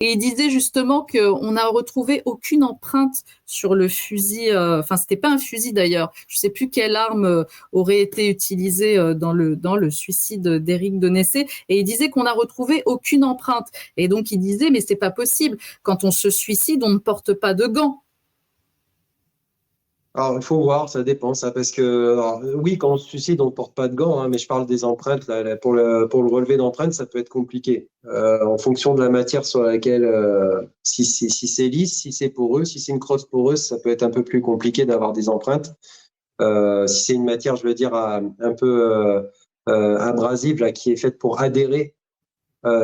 Et il disait justement qu'on n'a retrouvé aucune empreinte sur le fusil. Enfin, c'était pas un fusil d'ailleurs. Je sais plus quelle arme aurait été utilisée dans le suicide d'Éric Donessé. Et il disait qu'on n'a retrouvé aucune empreinte. Et donc il disait, mais c'est pas possible. Quand on se suicide, on ne porte pas de gants. Alors, il faut voir, ça dépend, ça, parce que, alors, oui, quand on se suicide, on ne porte pas de gants, hein, mais je parle des empreintes. Là, pour le relevé d'empreintes, ça peut être compliqué. En fonction de la matière sur laquelle, si c'est lisse, si c'est poreux, si c'est une crosse poreuse, ça peut être un peu plus compliqué d'avoir des empreintes. Si c'est une matière, je veux dire, un peu abrasive, là, qui est faite pour adhérer,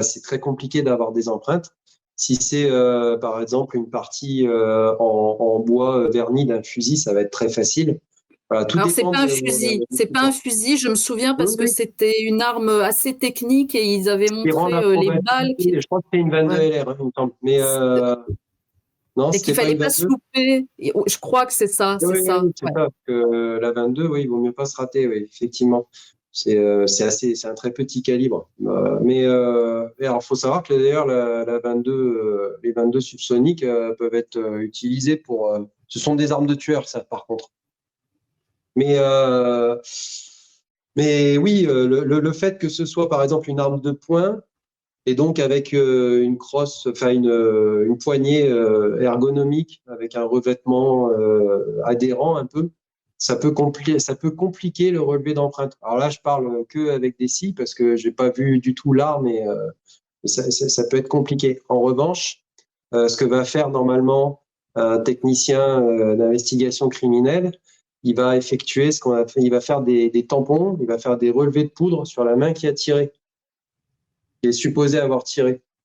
c'est très compliqué d'avoir des empreintes. Si c'est par exemple une partie en bois verni d'un fusil, ça va être très facile. Voilà, tout Alors c'est dépend pas un fusil, c'est pas un fusil. Je me souviens oui, parce que oui. c'était une arme assez technique et ils avaient Qui rend montré la les balles probabilité. Je crois que c'est une ouais. 22 LR, hein, il me semble. Mais non, Et qu'il c'était pas fallait une pas se 22. louper. Je crois que c'est ça, c'est Oui, oui, ça. oui, c'est Ouais. ça. Parce que la 22, oui, il vaut mieux pas se rater, oui, effectivement. C'est un très petit calibre. Et alors, faut savoir que d'ailleurs, la 22, les 22 subsoniques peuvent être utilisées pour. Ce sont des armes de tueur, ça, par contre. Mais, euh, mais oui, le fait que ce soit, par exemple, une arme de poing, et donc avec une crosse, enfin une poignée ergonomique, avec un revêtement adhérent un peu, ça peut compliquer le relevé d'empreinte. Alors là, je parle que avec des scies parce que j'ai pas vu du tout l'arme et ça peut être compliqué. En revanche, ce que va faire normalement un technicien d'investigation criminelle, il va effectuer il va faire des tampons, il va faire des relevés de poudre sur la main qui a tiré, qui est supposé avoir tiré.